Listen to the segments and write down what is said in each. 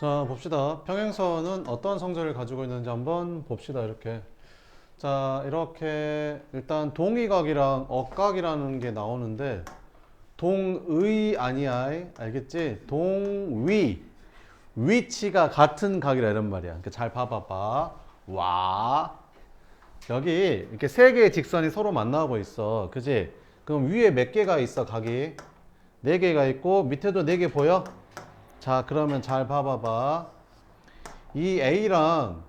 자, 봅시다. 평행선은 어떤 성질을 가지고 있는지 한번 봅시다. 이렇게. 자, 이렇게 일단 동의각이랑 억각이라는 게 나오는데 동의 아니야. 알겠지? 동위. 위치가 같은 각이라 이런 말이야. 그러니까 잘 봐봐봐. 와. 여기 이렇게 세 개의 직선이 서로 만나고 있어. 그지? 그럼 위에 몇 개가 있어, 각이? 네 개가 있고 밑에도 네 개 보여? 자, 그러면 잘 봐봐봐. 이 A랑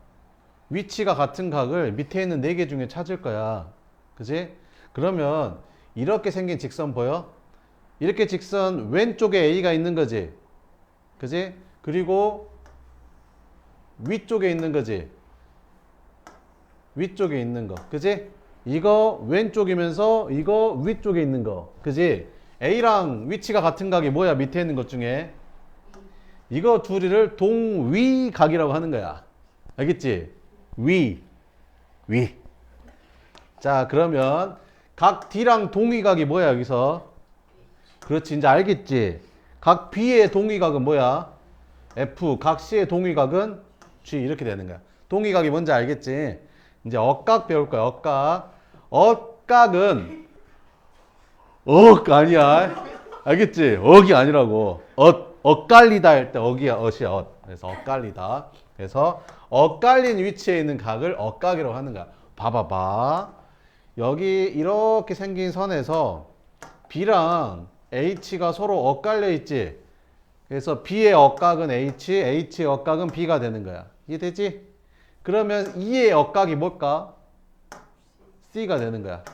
위치가 같은 각을 밑에 있는 네 개 중에 찾을 거야. 그지? 그러면 이렇게 생긴 직선 보여? 이렇게 직선 왼쪽에 A가 있는 거지. 그지? 그리고 위쪽에 있는 거지. 위쪽에 있는 거. 그지? 이거 왼쪽이면서 이거 위쪽에 있는 거. 그지? A랑 위치가 같은 각이 뭐야? 밑에 있는 것 중에. 이거 둘이를 동위각이라고 하는 거야. 알겠지? 위. 자, 그러면 각 D랑 동위각이 뭐야, 여기서? 그렇지, 이제 알겠지? 각 B의 동위각은 뭐야? F. 각 C의 동위각은 G. 이렇게 되는 거야. 동위각이 뭔지 알겠지? 이제 억각 배울 거야, 억각. 억각은 아니야. 알겠지? 억이 아니라고. 엇갈리다 할 때 억이야, 엇이야, 엇. 그래서 엇갈리다. 그래서 엇갈린 위치에 있는 각을 억각이라고 하는 거야. 봐봐봐. 여기 이렇게 생긴 선에서 B랑 H가 서로 엇갈려 있지? 그래서 B의 억각은 H, H의 억각은 B가 되는 거야. 이해되지? 그러면 E의 억각이 뭘까? C가 되는 거야.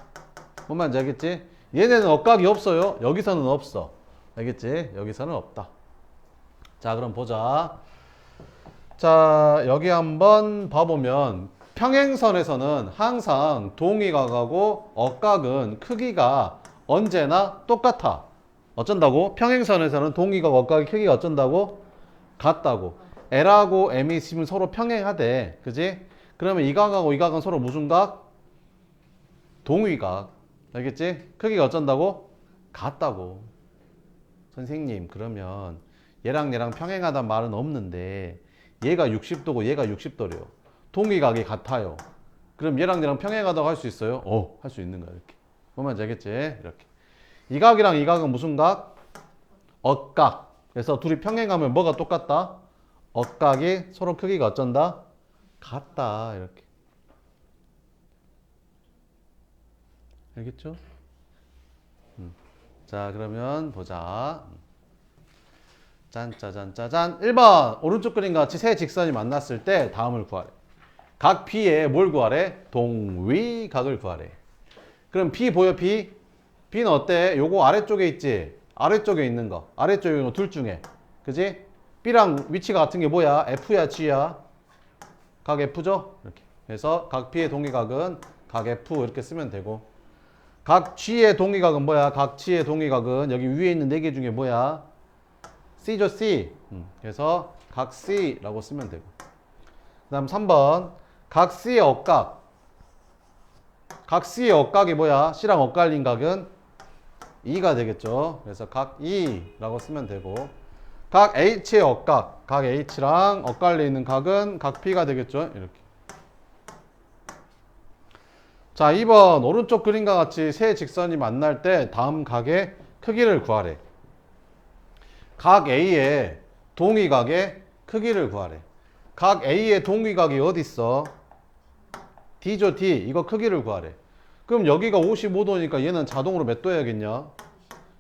뭔 말인지 알겠지? 얘네는 억각이 없어요. 여기서는 없어. 알겠지? 여기서는 없다. 자, 그럼 보자. 자, 여기 한번 봐보면 평행선에서는 항상 동의각하고 억각은 크기가 언제나 똑같아. 어쩐다고? 평행선에서는 동의각, 억각의 크기가 어쩐다고? 같다고. L하고 M이 있으면 서로 평행하대. 그지? 그러면 이 각하고 이 각은 서로 무슨 각? 동의각. 알겠지? 크기가 어쩐다고? 같다고. 선생님, 그러면 얘랑 얘랑 평행하단 말은 없는데 얘가 60도고 얘가 60도래요. 동의각이 같아요. 그럼 얘랑 얘랑 평행하다고 할 수 있어요? 할 수 있는 거야, 이렇게. 뭔 말인지 알겠지? 이렇게. 이 각이랑 이 각은 무슨 각? 억각. 그래서 둘이 평행하면 뭐가 똑같다? 억각이 서로 크기가 어쩐다? 같다. 이렇게. 알겠죠? 자, 그러면 보자. 짠짜잔짜잔. 1번 오른쪽 그림과 같이 세 직선이 만났을 때 다음을 구하래. 각 B에 뭘 구하래? 동위각을 구하래. 그럼 B 보여, B? B는 어때? 요거 아래쪽에 있지? 아래쪽에 있는 거. 아래쪽에 있는 거 둘 중에. 그지? B랑 위치가 같은 게 뭐야? F야, G야? 각 F죠? 이렇게. 그래서 각 B의 동위각은 각 F 이렇게 쓰면 되고. 각 G의 동위각은 뭐야? 각 G의 동위각은 여기 위에 있는 네 개 중에 뭐야? C죠, C. 그래서 각 C라고 쓰면 되고. 그 다음 3번. 각 C의 억각. 각 C의 억각이 뭐야? C랑 엇갈린 각은 2가 되겠죠. 그래서 각 E라고 쓰면 되고. 각 H의 억각. 각 H랑 엇갈려 있는 각은 각 P가 되겠죠. 이렇게. 자, 2번 오른쪽 그림과 같이 세 직선이 만날 때 다음 각의 크기를 구하래. 각 A의 동위각의 크기를 구하래. 각 A의 동위각이 어디 있어? D죠, D. 이거 크기를 구하래. 그럼 여기가 55도니까 얘는 자동으로 몇 도 해야겠냐?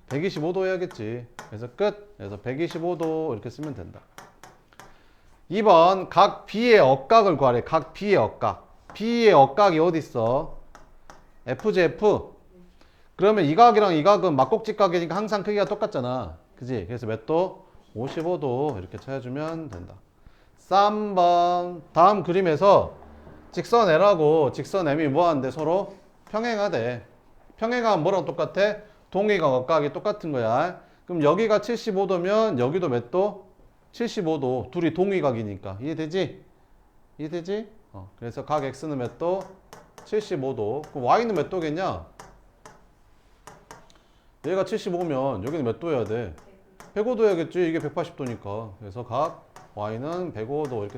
125도 해야겠지. 그래서 끝. 그래서 125도 이렇게 쓰면 된다. 2번 각 B의 억각을 구하래. 각 B의 억각. B의 억각이 어디 있어? F지, F. 그러면 이 각이랑 이 각은 막곡지 각이니까 항상 크기가 똑같잖아. 그지? 그래서 몇 도? 55도 이렇게 찾아주면 된다. 3번 다음 그림에서 직선 L하고 직선 M이 뭐하는데 서로 평행하대. 평행하면 뭐랑 똑같아? 동의각, 억각이 똑같은 거야. 그럼 여기가 75도면 여기도 몇 도? 75도. 둘이 동의각이니까. 이해되지? 이해되지? 그래서 각 X는 몇 도? 75도. 그럼 Y는 몇 도겠냐? 얘가 75면 여기는 몇 도여야 돼? 105도 해야겠지. 이게 180도니까. 그래서 각 y는 105도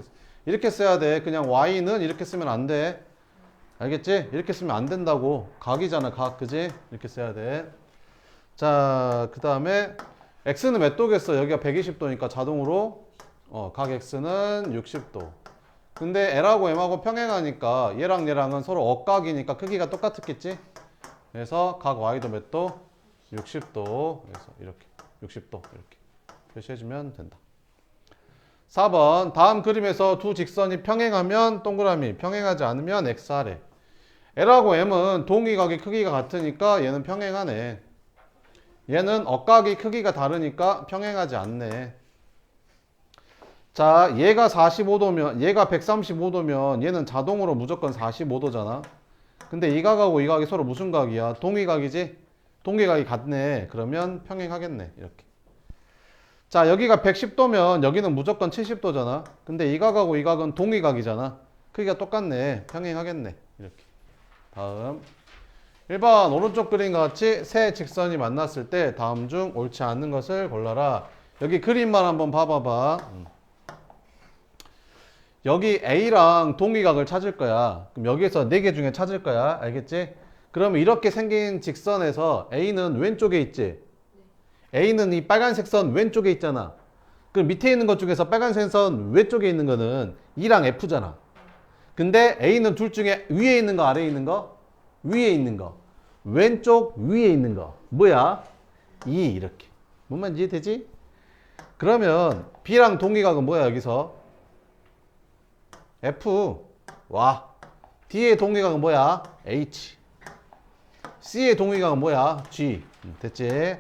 이렇게 써야 돼. 그냥 y는 이렇게 쓰면 안 돼. 알겠지? 이렇게 쓰면 안 된다고. 각이잖아, 각. 그지? 이렇게 써야 돼. 자, 그 다음에 x는 몇 도겠어? 여기가 120도니까 자동으로 각 x는 60도. 근데 L하고 M하고 평행하니까 얘랑 얘랑은 서로 억각이니까 크기가 똑같았겠지? 그래서 각 Y도 몇 도? 60도. 그래서 이렇게 60도 이렇게 표시해주면 된다. 4번 다음 그림에서 두 직선이 평행하면 동그라미, 평행하지 않으면 X 아래. L하고 M은 동의각의 크기가 같으니까 얘는 평행하네. 얘는 억각이 크기가 다르니까 평행하지 않네. 자, 얘가 45도면, 얘가 135도면 얘는 자동으로 무조건 45도잖아. 근데 이 각하고 이 각이 서로 무슨 각이야? 동의각이지? 동의각이 같네. 그러면 평행하겠네. 이렇게. 자, 여기가 110도면 여기는 무조건 70도잖아. 근데 이 각하고 이 각은 동의각이잖아. 크기가 똑같네. 평행하겠네. 이렇게. 다음. 1번 오른쪽 그림과 같이 세 직선이 만났을 때 다음 중 옳지 않는 것을 골라라. 여기 그림만 한번 봐봐봐. 여기 A랑 동의각을 찾을 거야. 그럼 여기에서 4개 중에 찾을 거야. 알겠지? 그러면 이렇게 생긴 직선에서 A는 왼쪽에 있지? A는 이 빨간색 선 왼쪽에 있잖아. 그럼 밑에 있는 것 중에서 빨간색 선 왼쪽에 있는 거는 E랑 F잖아. 근데 A는 둘 중에 위에 있는 거, 아래에 있는 거? 위에 있는 거. 왼쪽 위에 있는 거. 뭐야? E 이렇게. 뭔 말인지 이해되지? 그러면 B랑 동의각은 뭐야 여기서? F. 와. D의 동의각은 뭐야? H. C의 동의각은 뭐야? G. 됐지?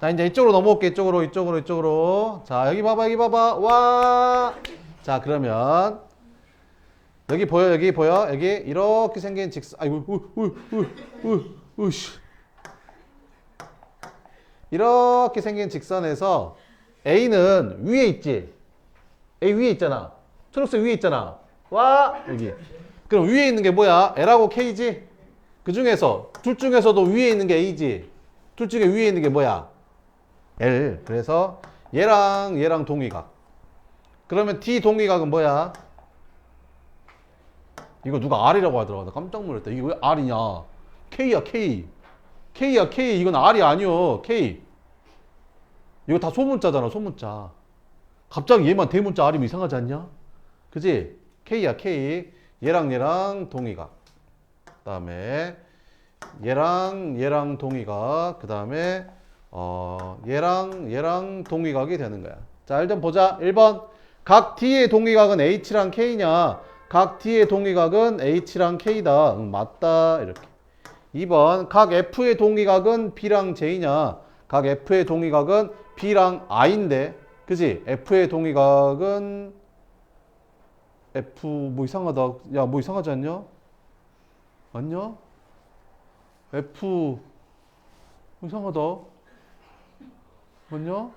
자, 이제 이쪽으로 넘어올게. 이쪽으로. 자, 여기 봐봐, 여기 봐봐. 와. 자, 그러면 여기 보여, 여기 보여? 여기 이렇게 생긴 직선. 아이고, 씨. 이렇게 생긴 직선에서 A는 위에 있지? A 위에 있잖아. 초록색 위에 있잖아. 와 여기. 그럼 위에 있는 게 뭐야? L하고 K지? 그 중에서 둘 중에서도 위에 있는 게 A지? 둘 중에 위에 있는 게 뭐야? L. 그래서 얘랑 동의각. 그러면 D 동의각은 뭐야? 이거 누가 R이라고 하더라고. 나 깜짝 놀랐다. 이게 왜 R이냐? K야 K. K야 K. 이건 R이 아니요. K. 이거 다 소문자잖아. 소문자. 갑자기 얘만 대문자 R이면 이상하지 않냐? 그지? K야 K. 얘랑 동의각. 그 다음에 얘랑 동의각. 그 다음에 얘랑 동의각이 되는 거야. 자, 일단 보자. 1번 각 D의 동의각은 H랑 K냐? 각 D의 동의각은 H랑 K다. 응, 맞다. 이렇게. 2번 각 F의 동의각은 B랑 J냐? 각 F의 동의각은 B랑 I인데 그지? F의 동의각은 F 뭐 이상하다. 야, 뭐 이상하지 않냐? 맞냐? F 뭐 이상하다. 맞냐?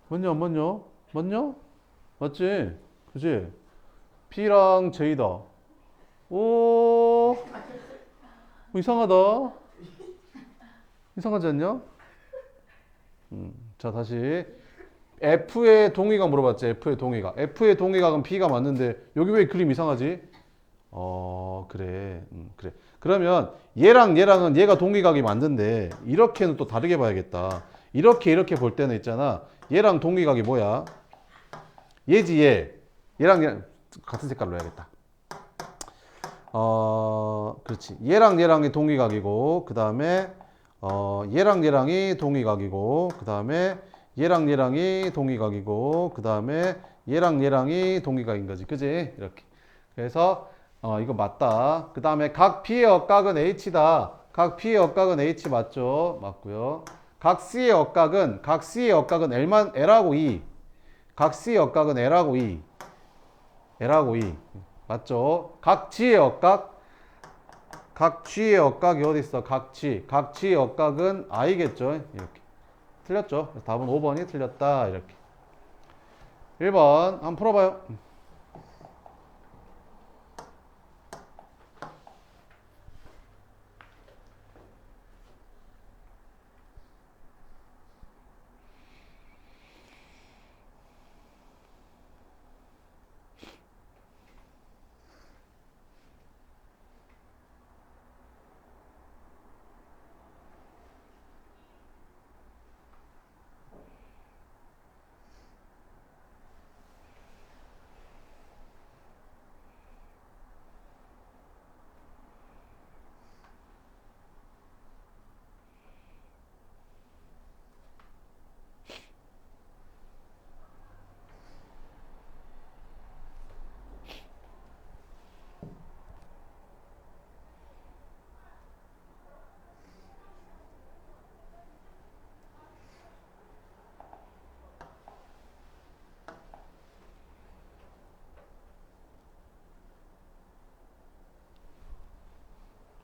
맞냐? 안 맞냐? 맞냐? 맞지? 그지? B랑 J다. 오, 뭐 이상하다. 이상하지 않냐? 자, 다시. F의 동의각 물어봤지? F의 동의각. F의 동의각은 B가 맞는데 여기 왜 그림 이상하지? 그래. 그래. 그러면 얘랑은 얘가 동의각이 맞는데 이렇게는 또 다르게 봐야겠다. 이렇게 볼 때는 있잖아. 얘랑 동의각이 뭐야? 얘지 얘. 얘랑 같은 색깔로 해야겠다. 그렇지. 얘랑이 동의각이고 그 다음에 얘랑이 동의각이고 그 다음에 얘랑이 동의각이고 그 다음에 얘랑이 동의각인 거지. 그지? 이렇게. 그래서 이거 맞다. 그 다음에 각 B의 억각은 H다. 각 B의 억각은 H 맞죠? 맞고요. 각 C의 억각은 L하고 E. 각 C의 억각은 L하고 E. 맞죠? 각 G의 억각이 어디 있어? 각 G의 억각은 I겠죠? 이렇게. 틀렸죠? 답은 5번이 틀렸다. 이렇게. 1번 한번 풀어봐요.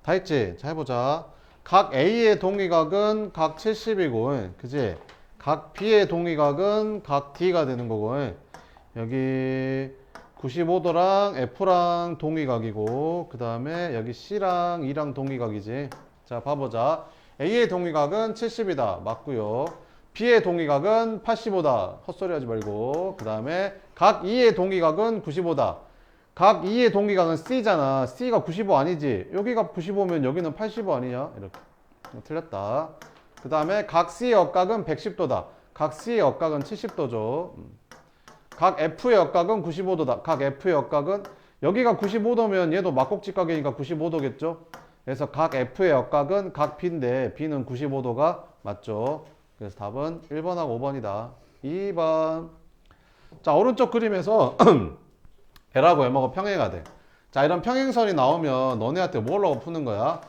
다 했지? 자, 해보자. 각 A의 동의각은 각 70이고, 그지? 각 B의 동의각은 각 D가 되는 거고, 여기 95도랑 F랑 동의각이고, 그 다음에 여기 C랑 E랑 동의각이지. 자, 봐보자. A의 동의각은 70이다. 맞고요. B의 동의각은 85다. 헛소리 하지 말고. 그 다음에 각 E의 동의각은 95다. 각 E의 동기각은 C잖아. C가 95 아니지? 여기가 95면 여기는 85 아니냐? 이렇게. 틀렸다. 그 다음에 각 C의 역각은 110도다. 각 C의 역각은 70도죠. 각 F의 역각은 95도다. 각 F의 역각은 여기가 95도면 얘도 막곡직각이니까 95도겠죠? 그래서 각 F의 역각은 각 B인데 B는 95도가 맞죠? 그래서 답은 1번하고 5번이다. 2번. 자, 오른쪽 그림에서 L하고 M하고 평행해야 돼. 자, 이런 평행선이 나오면 너네한테 뭐라고 푸는 거야?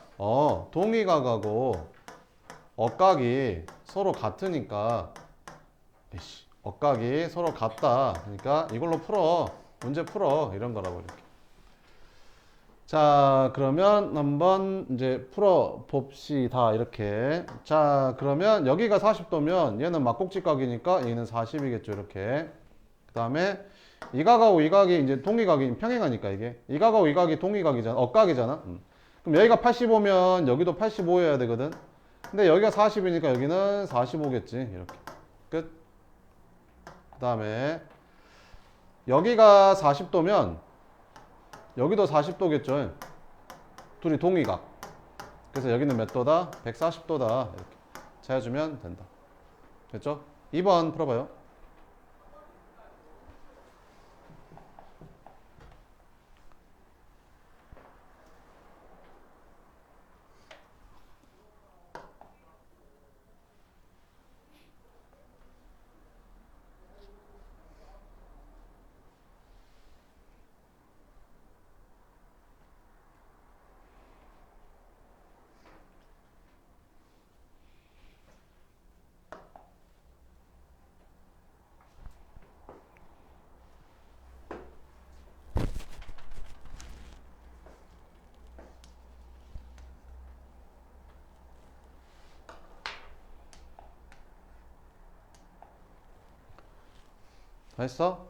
동의각하고 억각이 서로 같으니까 억각이 서로 같다. 그러니까 이걸로 풀어. 문제 풀어. 이런 거라고 이렇게. 자, 그러면 한번 이제 풀어 봅시다. 이렇게. 자, 그러면 여기가 40도면 얘는 막곡직각이니까 얘는 40이겠죠. 이렇게. 그 다음에 이 각하고 이 각이 이제 동의각이 평행하니까 이게 이 각하고 이 각이 동의각이잖아. 억각이잖아. 그럼 여기가 85면 여기도 85여야 되거든. 근데 여기가 40이니까 여기는 45겠지. 이렇게. 끝. 그 다음에 여기가 40도면 여기도 40도겠죠. 둘이 동의각. 그래서 여기는 몇 도다? 140도다. 이렇게 찾아주면 된다. 됐죠? 2번 풀어봐요. 다 했어?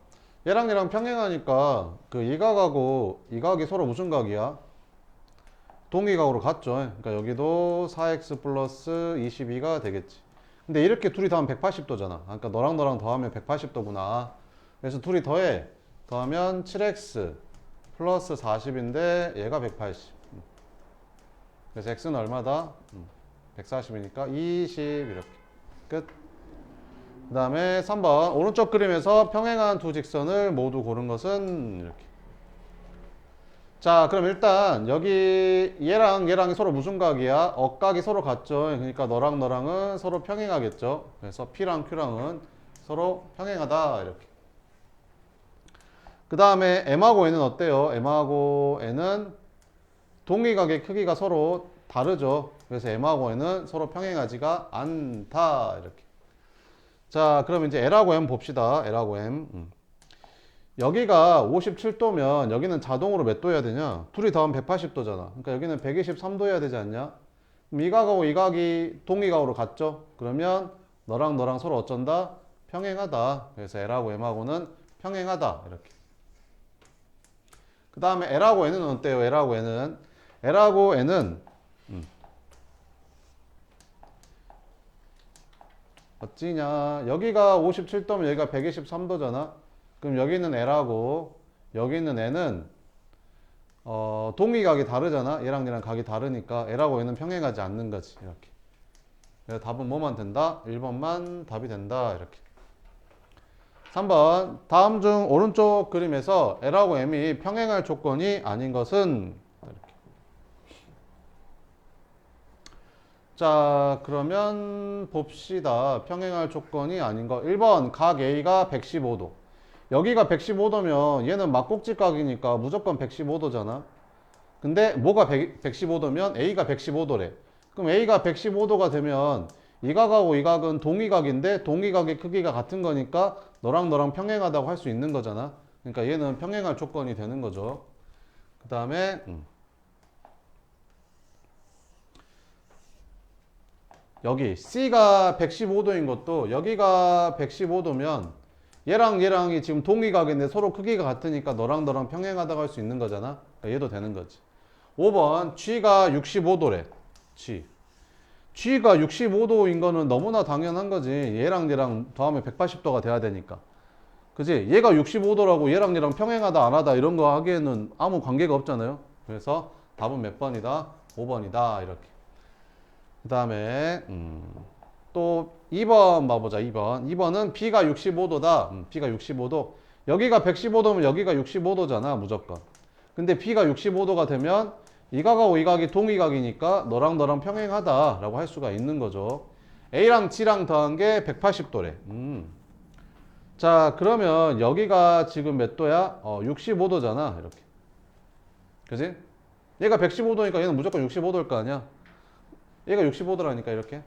얘랑 얘랑 평행하니까 그 이 각하고 이 각이 서로 무슨 각이야? 동의각으로 같죠. 그러니까 여기도 4x 플러스 22가 되겠지. 근데 이렇게 둘이 더하면 180도잖아. 그러니까 너랑 너랑 더하면 180도구나. 그래서 둘이 더해. 더하면 7x 플러스 40인데 얘가 180. 그래서 x는 얼마다? 140이니까 20 이렇게. 끝. 그 다음에 3번 오른쪽 그림에서 평행한 두 직선을 모두 고른 것은 이렇게. 자, 그럼 일단 여기 얘랑 얘랑이 서로 무슨 각이야? 억각이 서로 같죠. 그러니까 너랑 너랑은 서로 평행하겠죠. 그래서 P랑 Q랑은 서로 평행하다 이렇게. 그 다음에 M하고 N은 어때요? M하고 N은 동의각의 크기가 서로 다르죠. 그래서 M하고 N은 서로 평행하지가 않다 이렇게. 자, 그럼 이제 L하고 M 봅시다. L하고 M. 여기가 57도면 여기는 자동으로 몇 도여야 되냐? 둘이 더하면 180도잖아. 그러니까 여기는 123도여야 되지 않냐? 그럼 이 각하고 이 각이 동의각으로 같죠? 그러면 너랑 너랑 서로 어쩐다? 평행하다. 그래서 L하고 M하고는 평행하다. 이렇게. 그 다음에 L하고 N은 어때요? L하고 N은? L하고 N은 어찌냐? 여기가 57도면 여기가 123도잖아. 그럼 여기는 L하고 여기는 N은 동의각이 다르잖아. 얘랑 얘랑 각이 다르니까 L하고 N은 평행하지 않는 거지. 이렇게. 그래서 답은 뭐만 된다? 1번만 답이 된다. 이렇게. 3번 다음 중 오른쪽 그림에서 L하고 M이 평행할 조건이 아닌 것은 이렇게. 자, 그러면 봅시다. 평행할 조건이 아닌 거. 1번 각 A가 115도. 여기가 115도면 얘는 막곡직각이니까 무조건 115도잖아. 근데 뭐가 115도면 A가 115도래. 그럼 A가 115도가 되면 이 각하고 이 각은 동의각인데 동의각의 크기가 같은 거니까 너랑 너랑 평행하다고 할 수 있는 거잖아. 그러니까 얘는 평행할 조건이 되는 거죠. 그 다음에 여기 C가 115도인 것도 여기가 115도면 얘랑 얘랑이 지금 동의각인데 서로 크기가 같으니까 너랑 너랑 평행하다고 할 수 있는 거잖아. 그러니까 얘도 되는 거지. 5번 G가 65도래. G가 65도인 거는 너무나 당연한 거지. 얘랑 얘랑 더하면 180도가 돼야 되니까. 그지? 얘가 65도라고 얘랑 얘랑 평행하다 안 하다 이런 거 하기에는 아무 관계가 없잖아요. 그래서 답은 몇 번이다? 5번이다. 이렇게. 그 다음에 또 2번 봐보자. 2번은 B가 65도다. B가 65도. 여기가 115도면 여기가 65도잖아. 무조건. 근데 B가 65도가 되면 이 각하고 이 각이 동의각이니까 너랑 너랑 평행하다 라고 할 수가 있는 거죠. A랑 G랑 더한 게 180도래. 자, 그러면 여기가 지금 몇 도야? 65도잖아. 이렇게. 그지? 얘가 115도니까 얘는 무조건 65도일 거 아니야? 얘가 65도라니까 이렇게.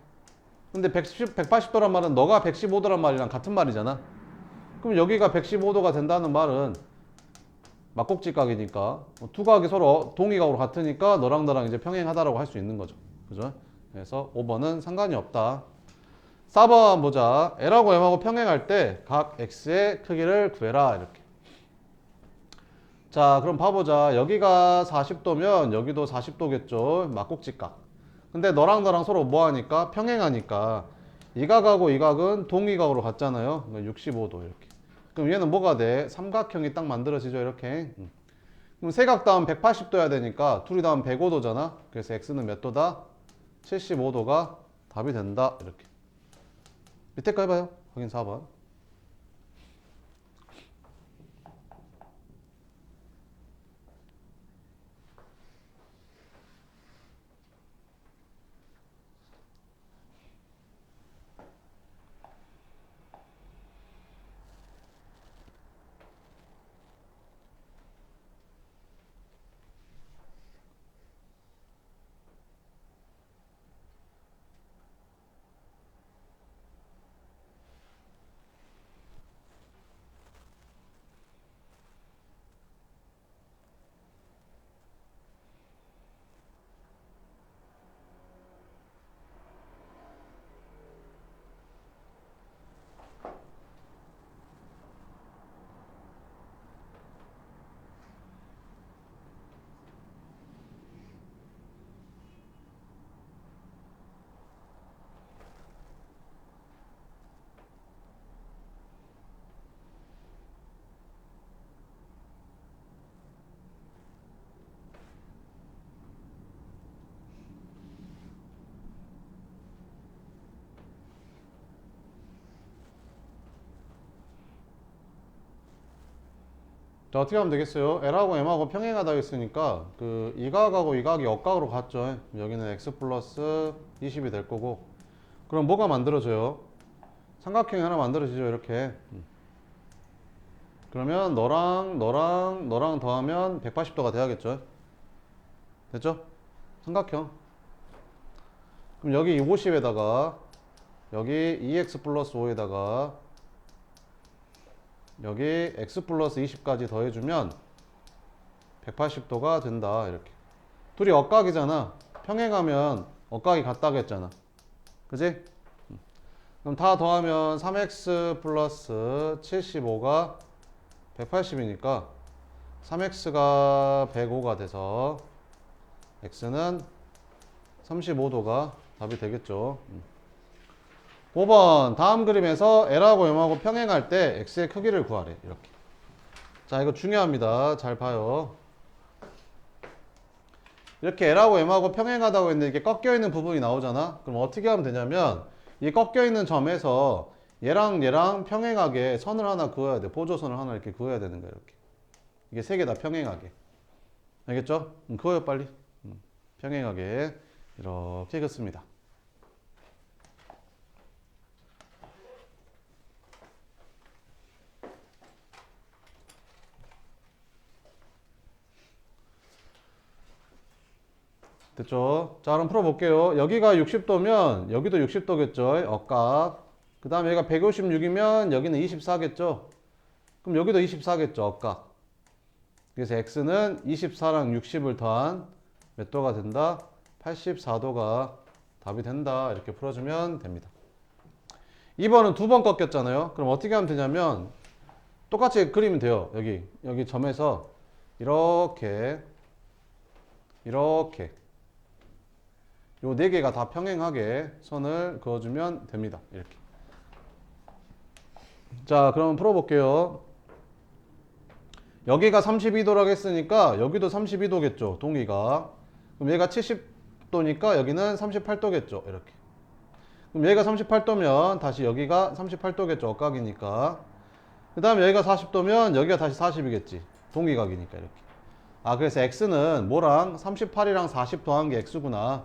근데 180도란 말은 너가 115도란 말이랑 같은 말이잖아. 그럼 여기가 115도가 된다는 말은 막곡직각이니까 두 각이 서로 동의각으로 같으니까 너랑 나랑 이제 평행하다라고 할 수 있는 거죠. 그죠? 그래서 5번은 상관이 없다. 4번 보자. L하고 M하고 평행할 때 각 X의 크기를 구해라. 이렇게. 자, 그럼 봐보자. 여기가 40도면 여기도 40도겠죠. 막곡직각. 근데 너랑 너랑 서로 뭐 하니까? 평행하니까 이 각하고 이 각은 동의각으로 같잖아요. 65도 이렇게. 그럼 얘는 뭐가 돼? 삼각형이 딱 만들어지죠. 이렇게. 그럼 세 각 다음 180도야 되니까 둘이 다음 105도잖아. 그래서 X는 몇 도다? 75도가 답이 된다. 이렇게. 밑에 거 해봐요. 확인 4번. 자, 어떻게 하면 되겠어요? L하고 M하고 평행하다 했으니까 이 각하고 이 각이 역각으로 갔죠. 여기는 X 플러스 20이 될 거고. 그럼 뭐가 만들어져요? 삼각형이 하나 만들어지죠. 이렇게. 그러면 너랑 더하면 180도가 돼야겠죠. 됐죠? 삼각형. 그럼 여기 50에다가 여기 2x 플러스 5에다가 여기 x 플러스 20까지 더해주면 180도가 된다. 이렇게. 둘이 억각이잖아. 평행하면 억각이 같다고 했잖아. 그지? 그럼 다 더하면 3x 플러스 75가 180이니까 3x가 105가 돼서 x는 35도가 답이 되겠죠. 5번 다음 그림에서 L하고 M하고 평행할 때 X의 크기를 구하래. 이렇게. 자, 이거 중요합니다. 잘 봐요. 이렇게 L하고 M하고 평행하다고 했는데 이게 꺾여 있는 부분이 나오잖아. 그럼 어떻게 하면 되냐면 이 꺾여 있는 점에서 얘랑 얘랑 평행하게 선을 하나 그어야 돼. 보조선을 하나 이렇게 그어야 되는 거야. 이렇게. 이게 세 개 다 평행하게. 알겠죠? 그어요 빨리. 평행하게 이렇게 긋습니다. 됐죠? 자, 그럼 풀어볼게요. 여기가 60도면 여기도 60도겠죠? 억각. 그 다음에 여기가 156이면 여기는 24겠죠? 그럼 여기도 24겠죠? 억각. 그래서 x는 24랑 60을 더한 몇 도가 된다? 84도가 답이 된다. 이렇게 풀어주면 됩니다. 2번은 두 번 꺾였잖아요. 그럼 어떻게 하면 되냐면 똑같이 그리면 돼요. 여기 점에서 이렇게 요 네 개가 다 평행하게 선을 그어주면 됩니다. 이렇게. 자, 그럼 풀어볼게요. 여기가 32도라고 했으니까 여기도 32도겠죠. 동기가. 그럼 얘가 70도니까 여기는 38도겠죠. 이렇게. 그럼 얘가 38도면 다시 여기가 38도겠죠. 억각이니까. 그 다음에 여기가 40도면 여기가 다시 40이겠지. 동기각이니까 이렇게. 아, 그래서 x는 뭐랑 38이랑 40 더한 게 x구나.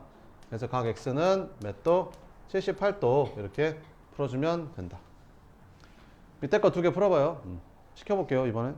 그래서 각 x는 몇 도? 78도. 이렇게 풀어주면 된다. 밑에 거 두 개 풀어봐요. 시켜볼게요, 이번엔.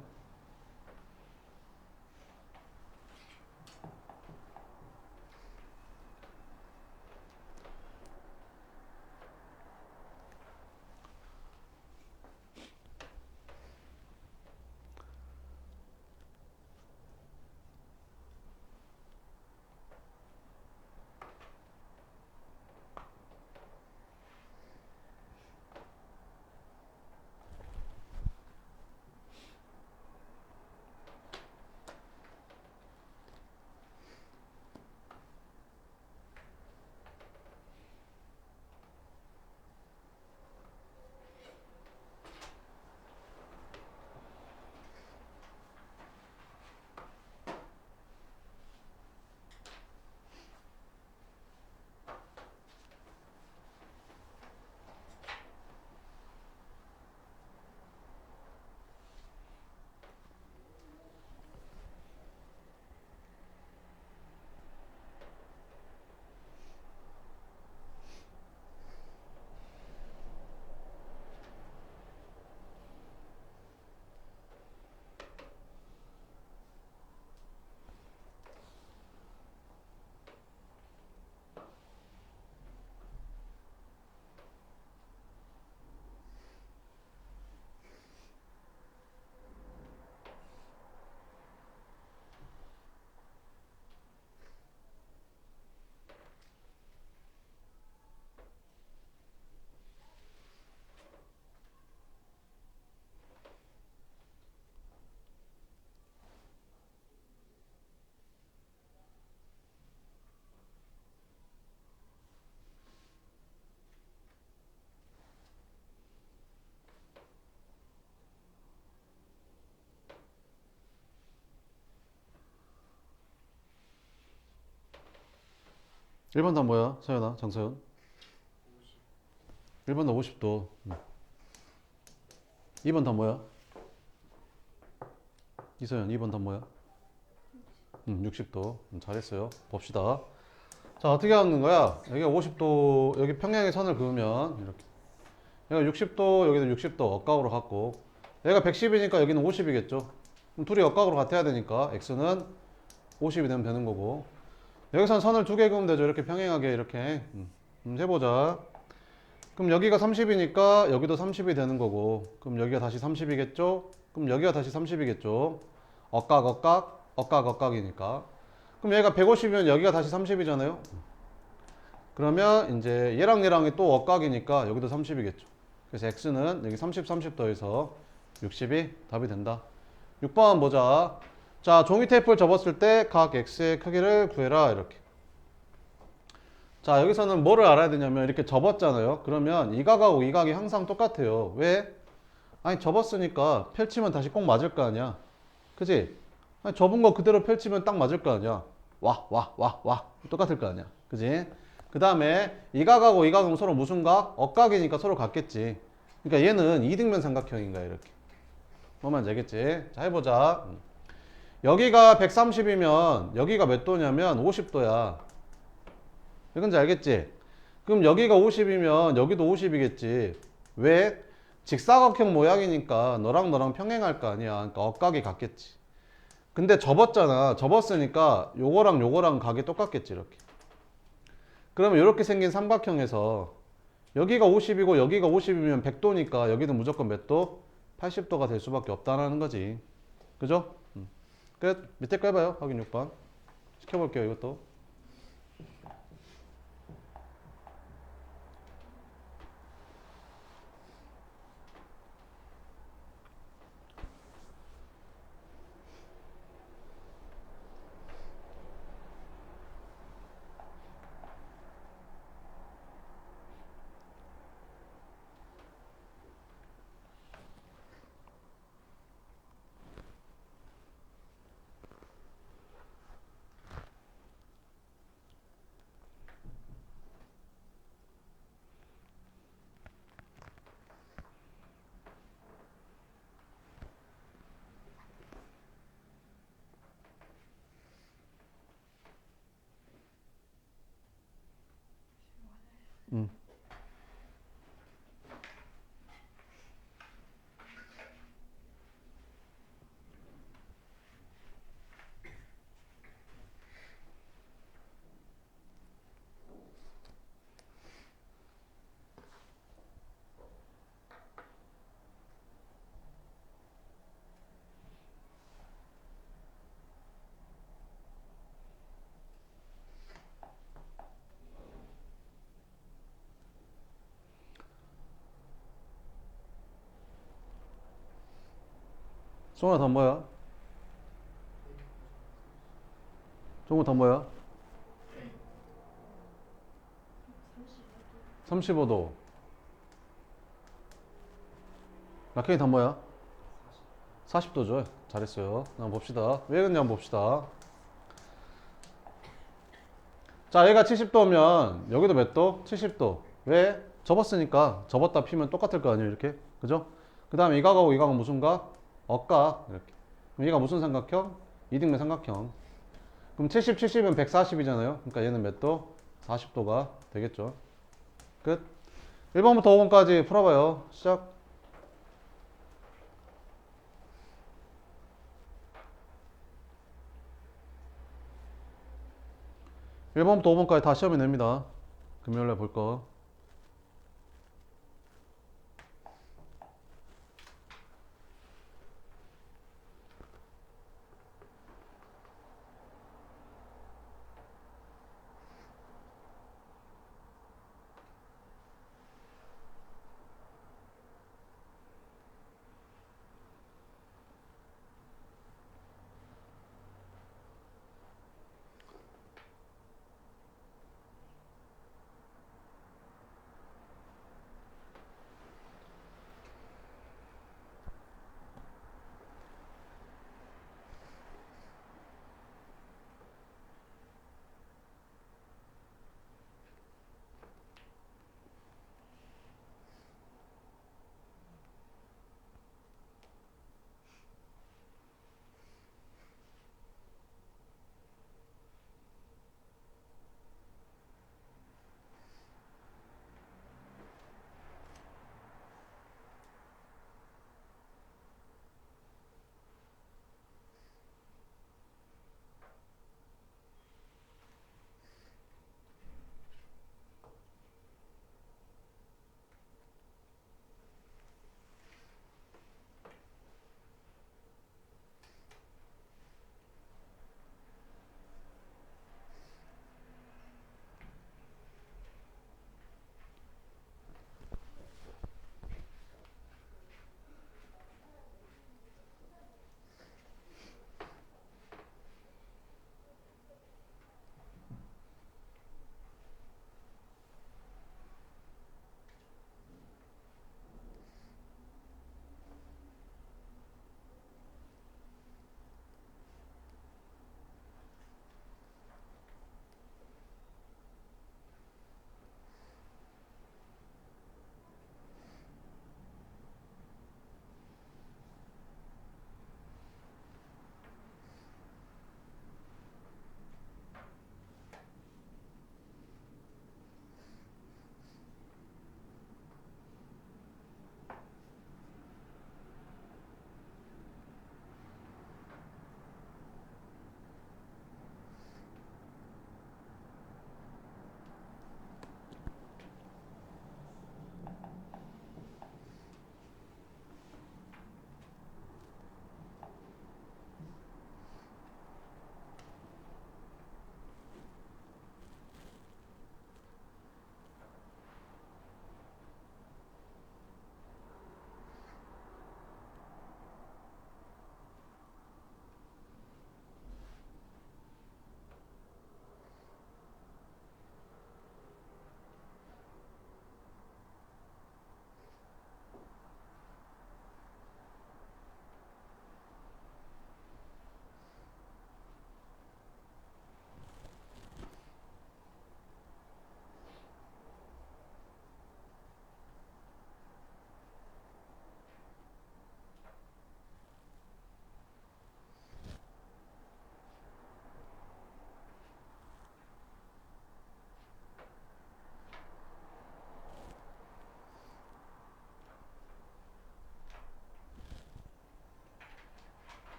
1번 답 뭐야? 서연아, 장서연. 1번 답 50도. 2번 답 뭐야? 이서연, 2번 답 뭐야? 60도. 잘했어요. 봅시다. 자, 어떻게 하는 거야? 여기가 50도, 여기 평행의 선을 그으면 이렇게. 여기가 60도, 여기도 60도 억각으로 갖고. 얘가 110이니까 여기는 50이겠죠. 그럼 둘이 억각으로 같아야 되니까 x는 50이 되면 되는 거고. 여기선 선을 두 개 그으면 되죠. 이렇게 평행하게 이렇게. 해보자. 그럼 여기가 30이니까 여기도 30이 되는 거고. 그럼 여기가 다시 30이겠죠? 그럼 여기가 다시 30이겠죠? 억각, 억각, 억각, 억각이니까. 그럼 얘가 150이면 여기가 다시 30이잖아요? 그러면 이제 얘랑 얘랑이 또 억각이니까 여기도 30이겠죠. 그래서 x는 여기 30, 30 더해서 60이 답이 된다. 6번 보자. 자, 종이 테이프를 접었을 때 각 x의 크기를 구해라. 이렇게. 자, 여기서는 뭐를 알아야 되냐면 이렇게 접었잖아요. 그러면 이 각하고 이 각이 항상 똑같아요. 왜? 아니, 접었으니까 펼치면 다시 꼭 맞을 거 아니야. 그지? 아니, 접은 거 그대로 펼치면 딱 맞을 거 아니야. 와. 똑같을 거 아니야. 그지? 그 다음에 이 각하고 이 각은 서로 무슨 각? 억각이니까 서로 같겠지. 그러니까 얘는 이등변 삼각형인 거야, 이렇게. 뭔 말인지 알겠지? 자, 해보자. 여기가 130이면 여기가 몇 도냐면 50도야. 이건지 알겠지? 그럼 여기가 50이면 여기도 50이겠지. 왜? 직사각형 모양이니까 너랑 너랑 평행할 거 아니야. 그러니까 억각이 같겠지. 근데 접었잖아. 접었으니까 요거랑 요거랑 각이 똑같겠지, 이렇게. 그러면 이렇게 생긴 삼각형에서 여기가 50이고 여기가 50이면 100도니까 여기는 무조건 몇 도? 80도가 될 수밖에 없다는 거지. 그죠? 끝. 밑에 거 해봐요. 확인 6번. 시켜볼게요, 이것도. 송아 더 뭐야? 종우 더 뭐야? 35도. 라켄이 더 뭐야? 40도죠. 잘했어요. 한번 봅시다. 왜 그랬냐 한번 봅시다. 자, 얘가 70도면 여기도 몇 도? 70도. 왜? 접었으니까 접었다 피면 똑같을 거 아니에요, 이렇게. 그죠? 그 다음에 이 각하고 이 각은 무슨 각? 억각. 이렇게. 그럼 얘가 무슨 삼각형? 이등변 삼각형. 그럼 70, 70은 140이잖아요. 그러니까 얘는 몇 도? 40도가 되겠죠. 끝. 1번부터 5번까지 풀어봐요. 시작. 1번부터 5번까지 다 시험에 냅니다. 금요일날 볼 거.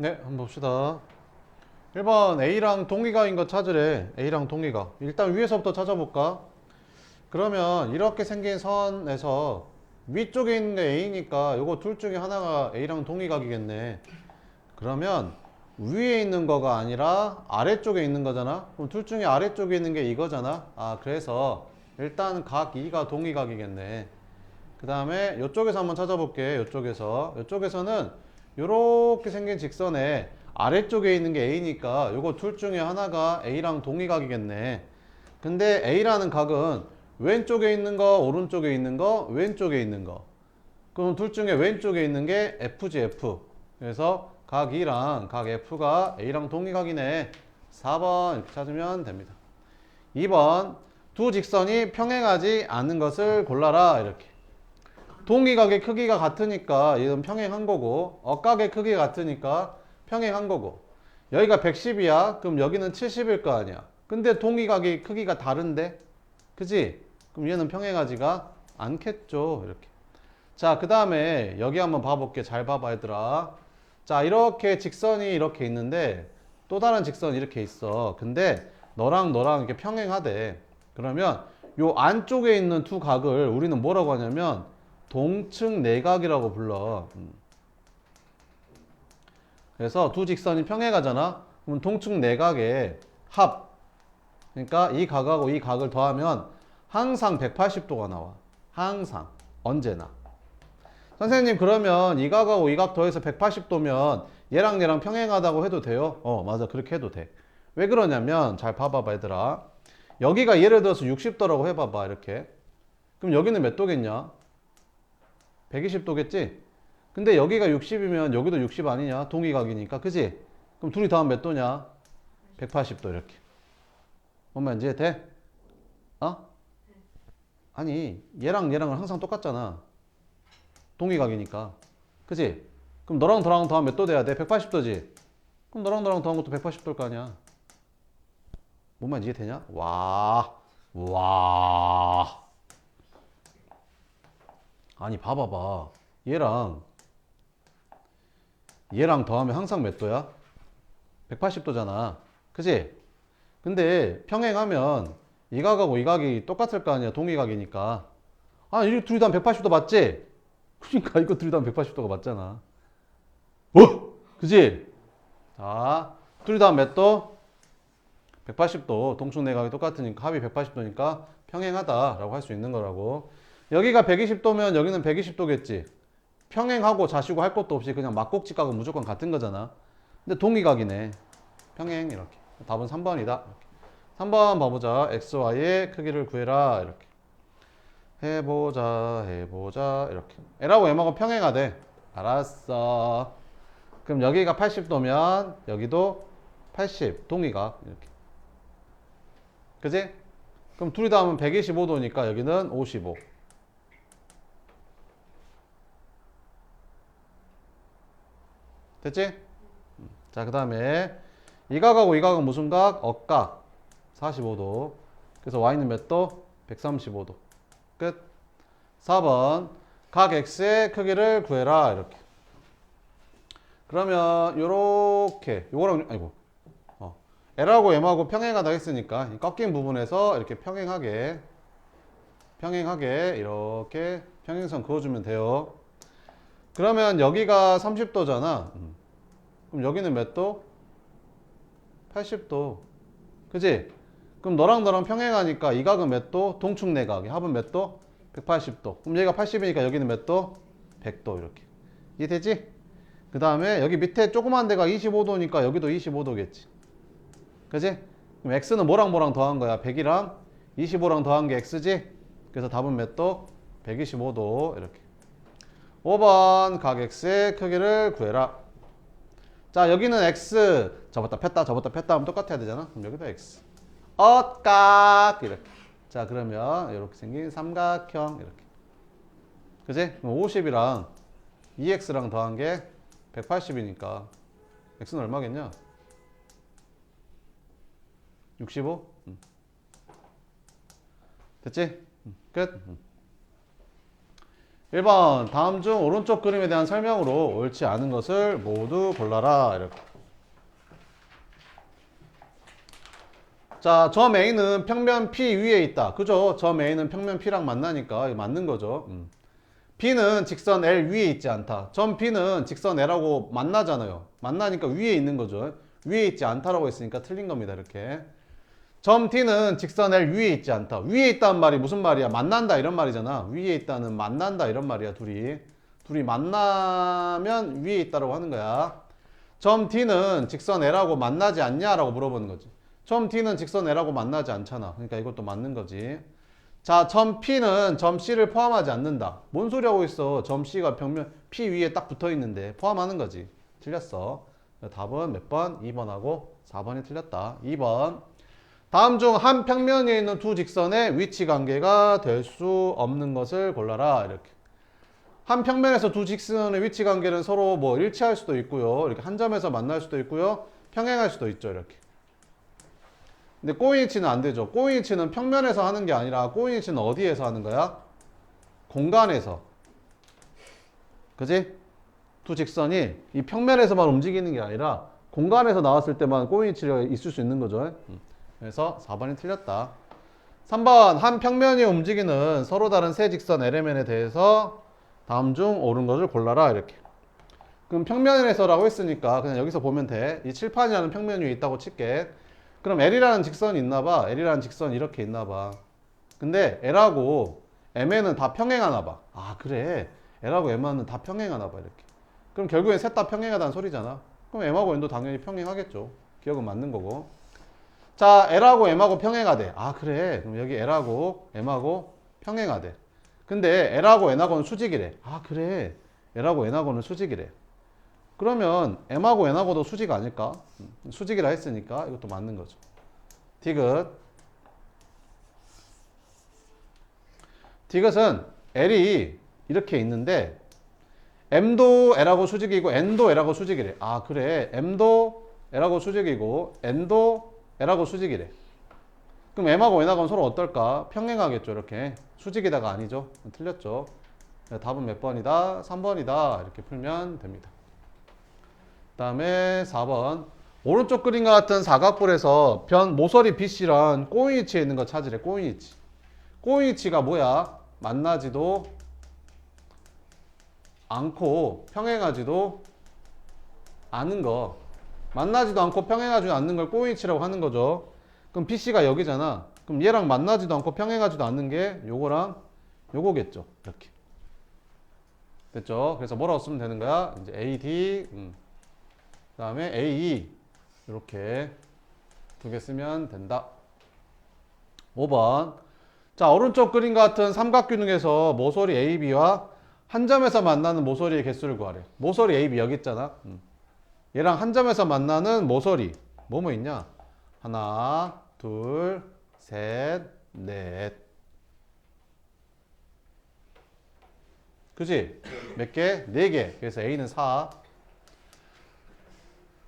네, 한번 봅시다. 1번 A랑 동기각인 거 찾으래. A랑 동기각. 일단 위에서부터 찾아볼까? 그러면 이렇게 생긴 선에서 위쪽에 있는 게 A니까 요거 둘 중에 하나가 A랑 동기각이겠네. 그러면 위에 있는 거가 아니라 아래쪽에 있는 거잖아. 그럼 둘 중에 아래쪽에 있는 게 이거잖아. 아, 그래서 일단 각 2가 동기각이겠네. 그 다음에 이쪽에서 한번 찾아볼게. 이쪽에서는 이렇게 생긴 직선에 아래쪽에 있는 게 A니까 요거 둘 중에 하나가 A랑 동기각이겠네. 근데 A라는 각은 왼쪽에 있는 거, 오른쪽에 있는 거, 왼쪽에 있는 거. 그럼 둘 중에 왼쪽에 있는 게 F지, F. 그래서 각 E랑 각 F가 A랑 동기각이네. 4번 이렇게 찾으면 됩니다. 2번 두 직선이 평행하지 않는 것을 골라라. 이렇게. 동기각의 크기가 같으니까 이건 평행한 거고, 억각의 크기가 같으니까 평행한 거고. 여기가 110이야. 그럼 여기는 70일 거 아니야. 근데 동기각의 크기가 다른데? 그지? 그럼 얘는 평행하지가 않겠죠. 이렇게. 자, 그 다음에 여기 한번 봐볼게. 잘 봐봐, 얘들아. 자, 이렇게 직선이 이렇게 있는데 또 다른 직선이 이렇게 있어. 근데 너랑 이렇게 평행하대. 그러면 요 안쪽에 있는 두 각을 우리는 뭐라고 하냐면 동측 내각이라고 불러. 그래서 두 직선이 평행하잖아. 그럼 동측 내각의 합. 그러니까 이 각하고 이 각을 더하면 항상 180도가 나와. 항상. 언제나. 선생님, 그러면 이 각하고 이 각 더해서 180도면 얘랑 얘랑 평행하다고 해도 돼요? 맞아. 그렇게 해도 돼. 왜 그러냐면 잘 봐봐봐, 얘들아. 여기가 예를 들어서 60도라고 해봐봐. 이렇게. 그럼 여기는 몇 도겠냐? 120도겠지? 근데 여기가 60이면 여기도 60 아니냐? 동기각이니까. 그지? 그럼 둘이 더하면 몇 도냐? 180도 이렇게. 뭔 말인지 돼? 어? 아니, 얘랑 얘랑은 항상 똑같잖아. 동기각이니까. 그지? 그럼 너랑 너랑 더하면 몇 도 돼야 돼? 180도지? 그럼 너랑 더한 것도 180도일 거 아니야. 뭔 말인지 이해되냐? 와. 아니, 봐봐봐. 얘랑 더하면 항상 몇 도야? 180도잖아. 그지? 근데 평행하면 이 각하고 이 각이 똑같을 거 아니야. 동기각이니까. 아, 이 둘이 다 180도 맞지? 그러니까 이거 둘이 다 180도가 맞잖아. 그지? 자, 둘이 다 몇 도? 180도. 동축 내각이 똑같으니까 합이 180도니까 평행하다라고 할 수 있는 거라고. 여기가 120도면 여기는 120도겠지. 평행하고 자시고 할 것도 없이 그냥 막꼭지 각은 무조건 같은 거잖아. 근데 동기각이네. 평행 이렇게. 답은 3번이다. 3번 봐보자. XY의 크기를 구해라. 이렇게. 해보자. 이렇게. L하고 M하고 평행하대. 알았어. 그럼 여기가 80도면 여기도 80. 동기각. 이렇게. 그지? 그럼 둘이 다 하면 125도니까 여기는 55. 됐지? 자, 그 다음에 이 각하고 이 각은 무슨 각? 억각. 45도. 그래서 Y는 몇 도? 135도. 끝. 4번. 각 X의 크기를 구해라. 이렇게. 그러면 요렇게 요거랑 아이고 L하고 M하고 평행하다 했으니까 이 꺾인 부분에서 이렇게 평행하게 이렇게 평행선 그어주면 돼요. 그러면 여기가 30도잖아. 그럼 여기는 몇 도? 80도. 그지? 그럼 너랑 평행하니까 이 각은 몇 도? 동축 내각. 합은 몇 도? 180도. 그럼 얘가 80이니까 여기는 몇 도? 100도. 이렇게. 이해되지? 그 다음에 여기 밑에 조그만 데가 25도니까 여기도 25도겠지. 그지? 그럼 x는 뭐랑 더한 거야? 100이랑 25랑 더한 게 x지? 그래서 답은 몇 도? 125도. 이렇게. 5번 각 x의 크기를 구해라. 자, 여기는 x 접었다 폈다 하면 똑같아야 되잖아. 그럼 여기도 x. 엇각 이렇게. 자, 그러면 이렇게 생긴 삼각형 이렇게. 그지? 그럼 50이랑 2x랑 더한 게 180이니까 x는 얼마겠냐? 65? 됐지? 끝. 1번 다음 중 오른쪽 그림에 대한 설명으로 옳지 않은 것을 모두 골라라. 이렇게. 자, 점 A는 평면 P 위에 있다. 그죠? 점 A는 평면 P랑 만나니까 이거 맞는 거죠. B는 직선 L 위에 있지 않다. 점 P는 직선 L하고 만나잖아요. 만나니까 위에 있는 거죠. 위에 있지 않다라고 했으니까 틀린 겁니다. 이렇게. 점 T는 직선 L 위에 있지 않다. 위에 있다는 말이 무슨 말이야? 만난다 이런 말이잖아. 위에 있다는 만난다 이런 말이야. 둘이 만나면 위에 있다라고 하는 거야. 점 T는 직선 L하고 만나지 않냐라고 물어보는 거지. 점 T는 직선 L하고 만나지 않잖아. 그러니까 이것도 맞는 거지. 자, 점 P는 점 C를 포함하지 않는다. 뭔 소리 하고 있어? 점 C가 평면 P 위에 딱 붙어 있는데 포함하는 거지. 틀렸어. 답은 몇 번? 2번하고 4번이 틀렸다. 2번. 다음 중 한 평면에 있는 두 직선의 위치 관계가 될 수 없는 것을 골라라. 이렇게. 한 평면에서 두 직선의 위치 관계는 서로 뭐 일치할 수도 있고요. 이렇게 한 점에서 만날 수도 있고요. 평행할 수도 있죠. 이렇게. 근데 꼬인위치는 안 되죠. 꼬인위치는 평면에서 하는 게 아니라 꼬인위치는 어디에서 하는 거야? 공간에서. 그지? 두 직선이 이 평면에서만 움직이는 게 아니라 공간에서 나왔을 때만 꼬인위치가 있을 수 있는 거죠. 그래서 4번이 틀렸다. 3번 한 평면이 움직이는 서로 다른 세 직선 LMN에 대해서 다음 중 옳은 것을 골라라. 이렇게. 그럼 평면에서라고 했으니까 그냥 여기서 보면 돼. 이 칠판이라는 평면 위에 있다고 칠게. 그럼 L이라는 직선이 있나 봐. L이라는 직선이 이렇게 있나 봐. 근데 L하고 MN은 다 평행하나 봐. 아, 그래. L하고 MN은 다 평행하나 봐. 이렇게. 그럼 결국엔 셋 다 평행하다는 소리잖아. 그럼 M하고 N도 당연히 평행하겠죠. 기억은 맞는 거고. 자, L하고 M하고 평행하대. 아, 그래. 그럼 여기 L하고 M하고 평행하대. 근데 L하고 N하고는 수직이래. 아, 그래. L하고 N하고는 수직이래. 그러면 M하고 N하고도 수직 아닐까? 수직이라 했으니까 이것도 맞는 거죠. 디귿. 디귿은 L이 이렇게 있는데 M도 L하고 수직이고 N도 L하고 수직이래. 아, 그래. M도 L하고 수직이고 N도 L하고 수직이래. 그럼 M하고 N하고는 서로 어떨까? 평행하겠죠. 이렇게. 수직이다가 아니죠. 틀렸죠. 답은 몇 번이다? 3번이다. 이렇게 풀면 됩니다. 그 다음에 4번. 오른쪽 그림과 같은 사각볼에서 모서리 BC랑 꼬인위치에 있는 거 찾으래. 꼬인위치. 꼬인위치가 뭐야? 만나지도 않고 평행하지도 않은 거. 만나지도 않고 평행하지도 않는 걸 꼬인위치라고 하는 거죠. 그럼 BC가 여기잖아. 그럼 얘랑 만나지도 않고 평행하지도 않는 게 요거랑 요거겠죠. 이렇게. 됐죠? 그래서 뭐라고 쓰면 되는 거야? 이제 AD, 그 다음에 AE. 이렇게 두 개 쓰면 된다. 5번. 자, 오른쪽 그림 같은 삼각균형에서 모서리 AB와 한 점에서 만나는 모서리의 개수를 구하래. 모서리 AB 여기 있잖아. 얘랑 한 점에서 만나는 모서리. 뭐뭐 있냐? 하나, 둘, 셋, 넷. 그지? 몇 개? 4개. 그래서 A는 4.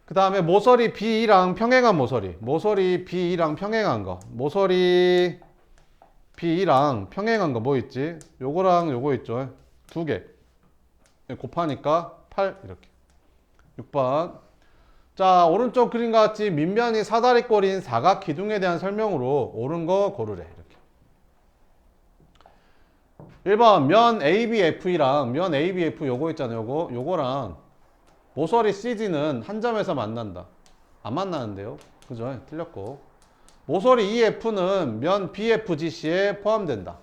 그 다음에 모서리 B랑 평행한 모서리. 모서리 B랑 평행한 거. 모서리 B랑 평행한 거 뭐 있지? 요거랑 요거 있죠. 2개. 곱하니까 8 이렇게. 6번. 자, 오른쪽 그림과 같이 밑면이 사다리꼴인 사각 기둥에 대한 설명으로 옳은 거 고르래. 이렇게. 1번 면 ABF랑 면 ABF 요거 있잖아요. 요거랑 모서리 CG는 한 점에서 만난다. 안 만나는데요. 그죠? 틀렸고. 모서리 EF는 면 BFGC에 포함된다.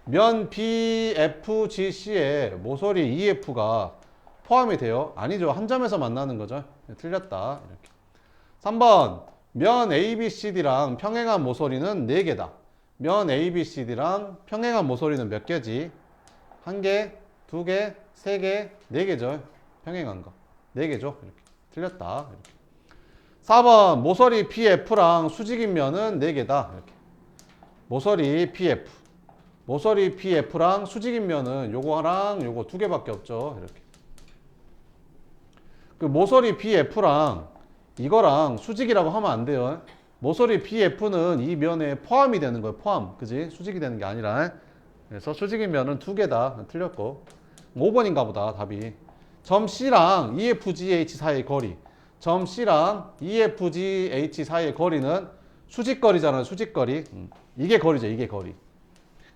면 BFGC에 모서리 EF가 포함이 돼요? 아니죠. 한 점에서 만나는 거죠. 틀렸다. 이렇게. 3번 면 ABCD랑 평행한 모서리는 4개다. 면 ABCD랑 평행한 모서리는 몇 개지? 1개, 2개, 3개, 4개죠. 평행한 거. 4개죠. 이렇게. 틀렸다. 이렇게. 4번 모서리 PF랑 수직인 면은 4개다. 이렇게. 모서리 PF. 모서리 PF랑 수직인 면은 요거랑 요거 2개밖에 없죠. 이렇게. 그 모서리 BF랑 이거랑 수직이라고 하면 안 돼요. 모서리 BF는 이 면에 포함이 되는 거예요. 포함. 그지? 수직이 되는 게 아니라. 그래서 수직이면은 두 개다 틀렸고 5번인가 보다 답이. 점 C랑 EFGH 사이의 거리. 점 C랑 EFGH 사이의 거리는 수직거리잖아요. 수직거리. 이게 거리죠. 이게 거리.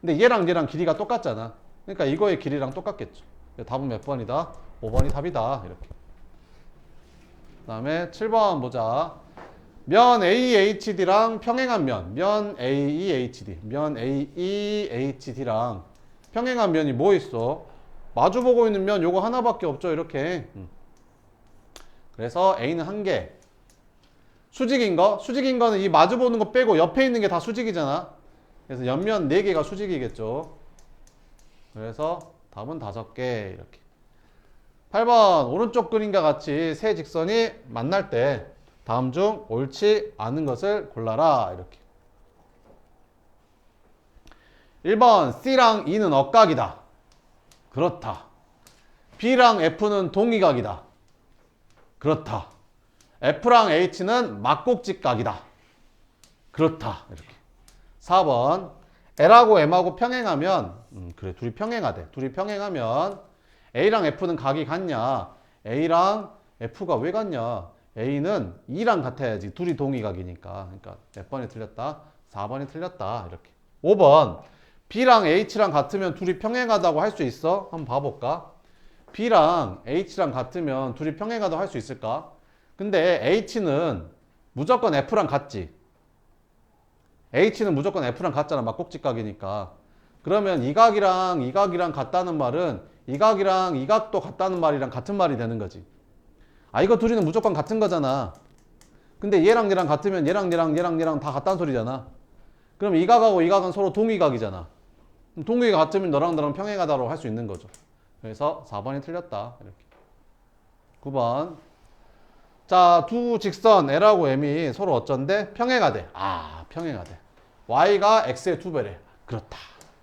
근데 얘랑 얘랑 길이가 똑같잖아. 그러니까 이거의 길이랑 똑같겠죠. 답은 몇 번이다? 5번이 답이다. 이렇게. 그 다음에 7번 보자. 면 AEHD랑 평행한 면 AEHD, 면 AEHD랑 평행한 면이 뭐 있어? 마주보고 있는 면 요거 하나밖에 없죠. 이렇게. 그래서 A는 한 개. 수직인 거는 이 마주보는 거 빼고 옆에 있는 게 다 수직이잖아. 그래서 옆면 4개가 수직이겠죠. 그래서 답은 5개. 이렇게. 8번 오른쪽 그림과 같이 세 직선이 만날 때 다음 중 옳지 않은 것을 골라라. 이렇게. 1번 C랑 E는 억각이다. 그렇다. B랑 F는 동의각이다. 그렇다. F랑 H는 막곡직각이다. 그렇다. 이렇게. 4번 L하고 M하고 평행하면 그래 둘이 평행하대. 둘이 평행하면 A랑 F는 각이 같냐? A랑 F가 왜 같냐? A는 E랑 같아야지. 둘이 동의각이니까. 그러니까 몇 번이 틀렸다? 4번이 틀렸다. 이렇게. 5번 B랑 H랑 같으면 둘이 평행하다고 할 수 있어? 한번 봐볼까? B랑 H랑 같으면 둘이 평행하다고 할 수 있을까? 근데 H는 무조건 F랑 같지. H는 무조건 F랑 같잖아. 막곡직각이니까. 그러면 이 각이랑 이 각이랑 같다는 말은 이 각이랑 이 각도 같다는 말이랑 같은 말이 되는 거지. 아 이거 둘이는 무조건 같은 거잖아. 근데 얘랑 얘랑 같으면 얘랑 얘랑 얘랑 얘랑 다 같다는 소리잖아. 그럼 이 각하고 이 각은 서로 동의각이잖아. 동의가 같으면 너랑 나랑 평행하다고 할 수 있는 거죠. 그래서 4번이 틀렸다. 이렇게. 9번. 자, 두 직선 L하고 M이 서로 어쩐데? 평행하대. 아, 평행하대. Y가 X의 2배래. 그렇다.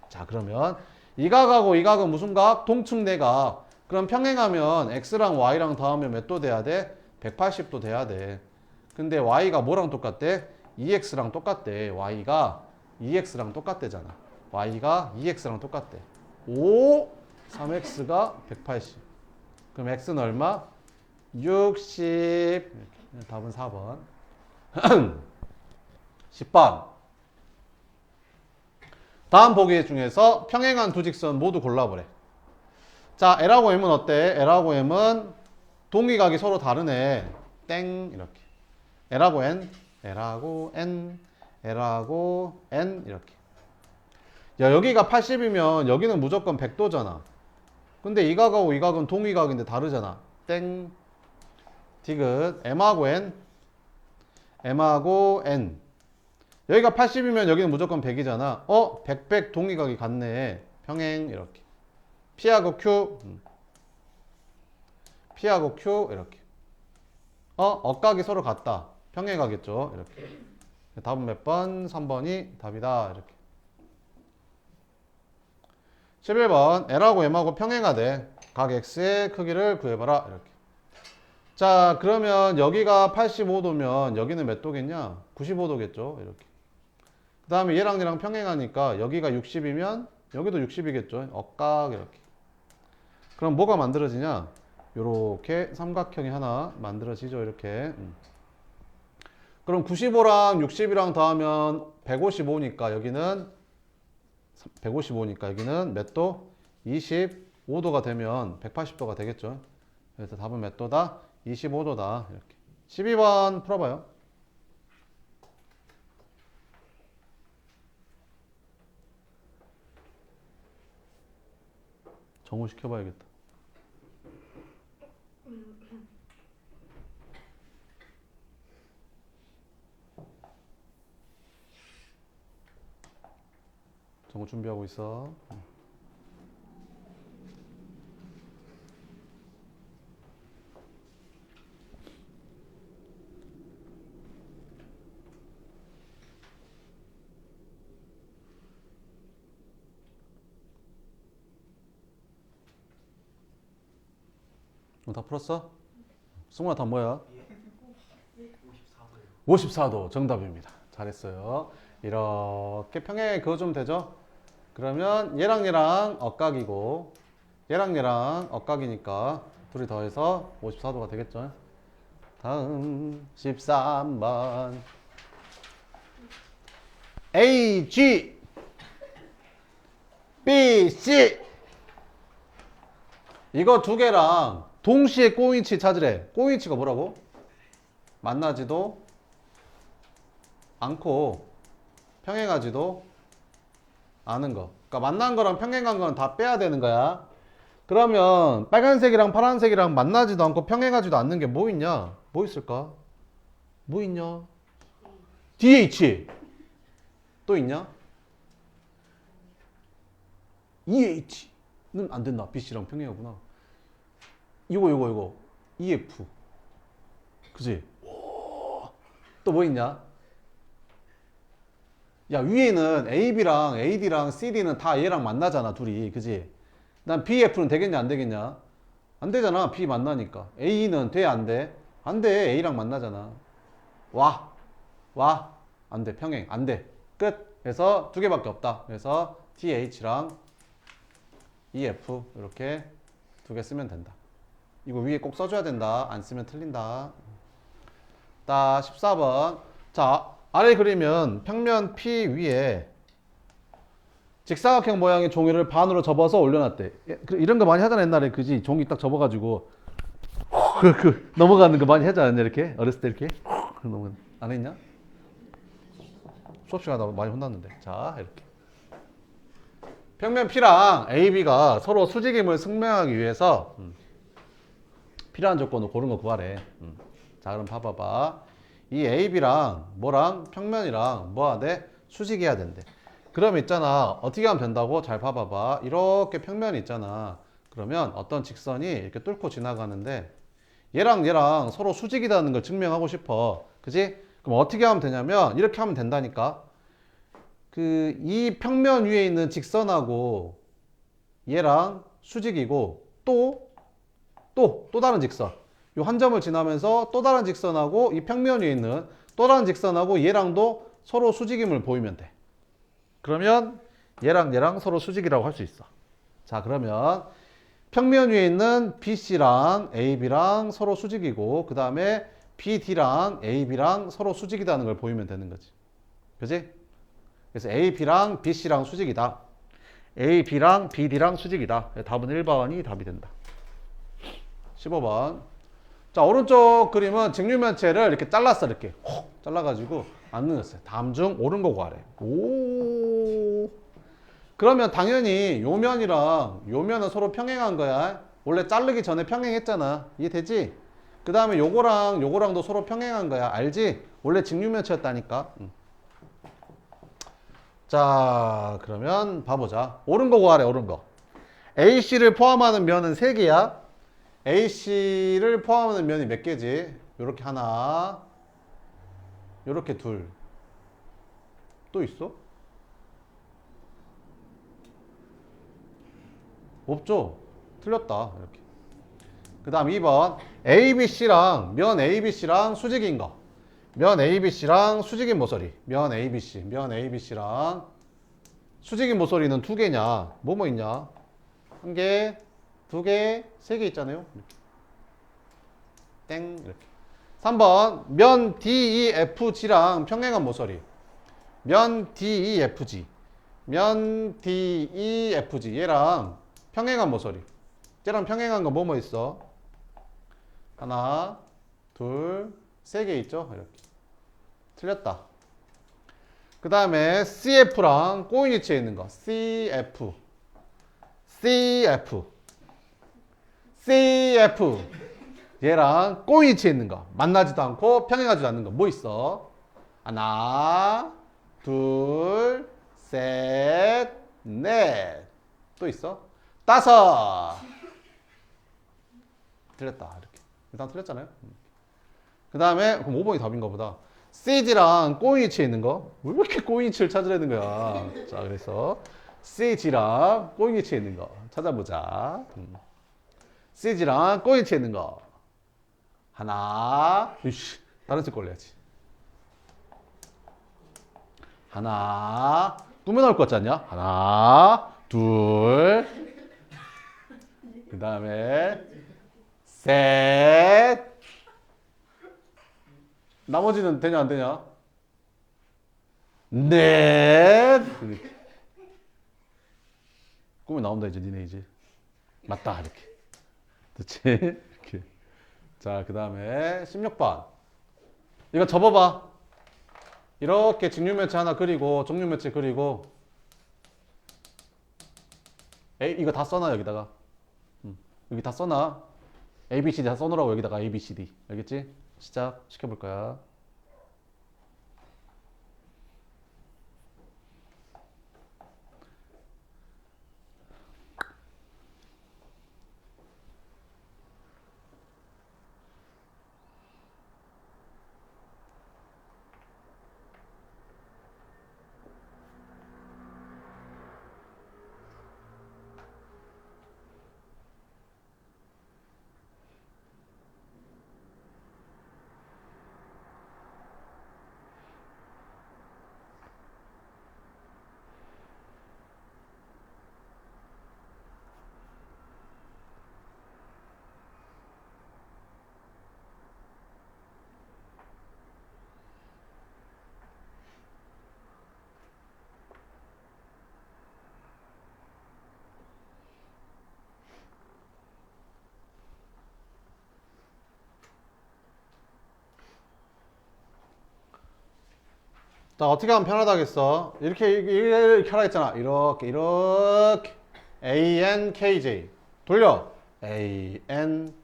자, 그러면 이 각하고 이 각은 무슨 각? 동측내각. 그럼 평행하면 X랑 Y랑 더하면 몇 도 돼야 돼? 180도 돼야 돼. 근데 Y가 뭐랑 똑같대? EX랑 똑같대. Y가 EX랑 똑같대잖아. Y가 EX랑 똑같대. 5, 3X가 180. 그럼 X는 얼마? 60. 이렇게. 답은 4번. 10번. 다음 보기 중에서 평행한 두 직선 모두 골라보래. 자, L하고 M은 어때? L하고 M은 동기각이 서로 다르네. 땡. 이렇게. L하고 N, L하고 N, L하고 N. 이렇게. 야, 여기가 80이면 여기는 무조건 100도잖아. 근데 이 각하고 이 각은 동기각인데 다르잖아. 땡. 디귿. M하고 N, M하고 N. 여기가 80이면 여기는 무조건 100이잖아. 100 동기각이 같네. 평행. 이렇게. P하고 Q. P하고 Q. 이렇게. 억각이 서로 같다. 평행하겠죠. 이렇게. 답은 몇 번? 3번이 답이다. 이렇게. 11번. L하고 M하고 평행하대. 각 X의 크기를 구해봐라. 이렇게. 자, 그러면 여기가 85도면 여기는 몇 도겠냐? 95도겠죠. 이렇게. 그 다음에 얘랑 얘랑 평행하니까 여기가 60이면 여기도 60이겠죠. 억각. 이렇게. 그럼 뭐가 만들어지냐? 요렇게 삼각형이 하나 만들어지죠. 이렇게. 그럼 95랑 60이랑 더하면 155니까 여기는 155니까 여기는 몇 도? 25도가 되면 180도가 되겠죠. 그래서 답은 몇 도다? 25도다. 이렇게. 12번 풀어봐요. 정우 시켜봐야겠다. 정우 준비하고 있어. 다 풀었어? 승훈아 답 뭐야? 54도 정답입니다. 잘했어요. 이렇게 평행에 그어 좀 되죠? 그러면 얘랑 엇각이고 얘랑 엇각이니까 둘이 더해서 54도가 되겠죠. 다음 13번 A, G, B, C 이거 두 개랑 동시에 꼬인치 찾으래. 꼬인치가 뭐라고? 만나지도 않고 평행하지도 않은 거. 그러니까 만난 거랑 평행한 거는 다 빼야 되는 거야. 그러면 빨간색이랑 파란색이랑 만나지도 않고 평행하지도 않는 게 뭐 있냐? 뭐 있을까? 뭐 있냐? DH 또 있냐? EH는 안 된다. BC랑 평행하구나. 이거 EF 그지? 또 뭐 있냐? 야 위에는 AB랑 AD랑 CD는 다 얘랑 만나잖아 둘이 그지? 난 BF는 되겠냐 안 되겠냐? 안 되잖아. B 만나니까. A는 돼 안 돼? 안 돼. A랑 만나잖아. 와 안 돼. 평행 안 돼. 끝. 그래서 두 개밖에 없다. 그래서 TH랑 EF 이렇게 두 개 쓰면 된다. 이거 위에 꼭 써줘야 된다. 안 쓰면 틀린다. 딱 14번. 자 아래 그리면 평면 P 위에 직사각형 모양의 종이를 반으로 접어서 올려놨대. 이런 거 많이 하잖아 옛날에 그지? 종이 딱 접어가지고 넘어가는 거 많이 하지 않았냐 이렇게? 어렸을 때 이렇게? 안 했냐? 수업 시간에 많이 혼났는데. 자 이렇게 평면 P랑 AB가 서로 수직임을 증명하기 위해서 필요한 조건을 고른 거 구하래. 자 그럼 봐봐봐. 이 AB랑 뭐랑 평면이랑 뭐 하대? 수직해야 된대. 그럼 있잖아 어떻게 하면 된다고? 잘 봐봐봐. 이렇게 평면이 있잖아. 그러면 어떤 직선이 이렇게 뚫고 지나가는데 얘랑 서로 수직이라는 걸 증명하고 싶어. 그지? 그럼 어떻게 하면 되냐면 이렇게 하면 된다니까. 이 평면 위에 있는 직선하고 얘랑 수직이고 또 다른 직선 이 한 점을 지나면서 또 다른 직선하고 이 평면 위에 있는 또 다른 직선하고 얘랑도 서로 수직임을 보이면 돼. 그러면 얘랑 서로 수직이라고 할 수 있어. 자 그러면 평면 위에 있는 BC랑 AB랑 서로 수직이고 그 다음에 BD랑 AB랑 서로 수직이라는 걸 보이면 되는 거지. 그지? 그래서 AB랑 BC랑 수직이다. AB랑 BD랑 수직이다. 답은 1번이 답이 된다. 15번. 자 오른쪽 그림은 직육면체를 이렇게 잘랐어. 이렇게 콕 잘라가지고 안 늘렸어요. 다음 중 옳은 거 구하래. 오. 그러면 당연히 요 면이랑 요 면은 서로 평행한 거야. 원래 자르기 전에 평행했잖아. 이해되지? 그 다음에 요거랑 요거랑도 서로 평행한 거야. 알지? 원래 직육면체였다니까. 자 그러면 봐보자. 옳은 거 구하래. 옳은 거. AC를 포함하는 면은 3개야. AC를 포함하는 면이 몇 개지? 요렇게 하나, 요렇게 둘. 또 있어? 없죠? 틀렸다. 이렇게. 그 다음 2번. ABC랑 면 ABC랑 수직인 거. 면 ABC랑 수직인 모서리. 면 ABC랑 수직인 모서리는 2개냐? 뭐뭐 있냐? 1개, 2개, 3개 있잖아요. 이렇게. 땡 이렇게. 3번 면 DEFG랑 평행한 모서리. 면 DEFG. 면 DEFG 얘랑 평행한 모서리. 얘랑 평행한 거 뭐뭐 있어? 하나, 둘, 3개 있죠? 이렇게. 틀렸다. 그 다음에 CF랑 꼬인위치에 있는 거. CF. 얘랑 꼬인위치에 있는 거. 만나지도 않고 평행하지도 않는 거. 뭐 있어? 하나, 둘, 셋, 넷. 또 있어? 5. 틀렸다. 이렇게. 일단 틀렸잖아요. 그 다음에 그럼 5번이 답인가 보다. CG랑 꼬인위치에 있는 거. 왜 이렇게 꼬인위치를 찾으려는 거야? 자, 그래서 CG랑 꼬인위치에 있는 거 찾아보자. CG랑 꼬인위치에 있는 거. 하나, 다른 색 걸려야지. 하나, 꾸며 나올 것 같지 않냐? 하나, 둘, 그 다음에 셋. 나머지는 되냐 안 되냐? 넷. 꾸며 나온다 이제 니네 이제. 맞다 이렇게. 그렇지? 이렇게. 자, 그 다음에 16번. 이거 접어봐. 이렇게 직육면체 하나 그리고 정육면체 그리고 이거 다 써놔 여기다가. 여기 다 써놔. A, B, C, D 다 써놓으라고 여기다가 A, B, C, D. 알겠지? 시작 시켜볼 거야. 자, 어떻게 하면 편하다겠어? 이렇게 하라 했잖아. 이렇게 ANKJ 돌려. ANKJ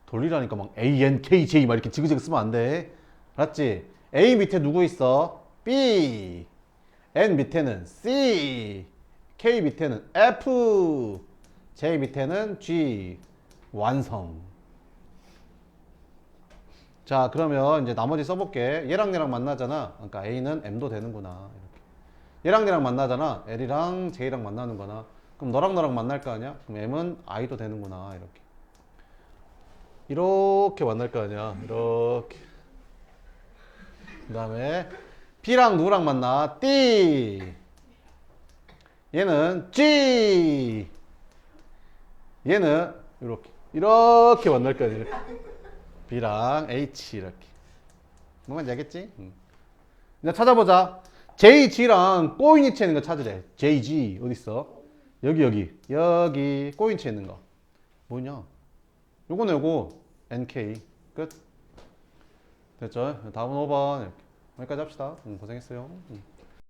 돌리라니까 막 ANKJ 막 이렇게 지그재그 쓰면 안 돼. 알았지? A 밑에 누구 있어? B. N 밑에는 C. K 밑에는 F. J 밑에는 G. 완성. 자, 그러면 이제 나머지 써볼게. 얘랑 얘랑 만나잖아. 그러니까 A는 M도 되는구나. 이렇게. 얘랑 얘랑 만나잖아. L이랑 J랑 만나는 거나. 그럼 너랑 너랑 만날 거 아니야? 그럼 M은 I도 되는구나. 이렇게. 이렇게 만날 거 아니야. 이렇게. 그 다음에 B랑 누구랑 만나? D. 얘는 G. 얘는 이렇게 만날 거 아니야. 이렇게. B랑 H 이렇게. 뭔지 알겠지? 이제 찾아보자. JG랑 꼬인이체 있는 거 찾으래. JG 어딨어? 여기 꼬인이체 있는 거 뭐냐? 요거는 요거 NK 끝. 됐죠? 다음은 5번 이렇게. 여기까지 합시다. 고생했어요.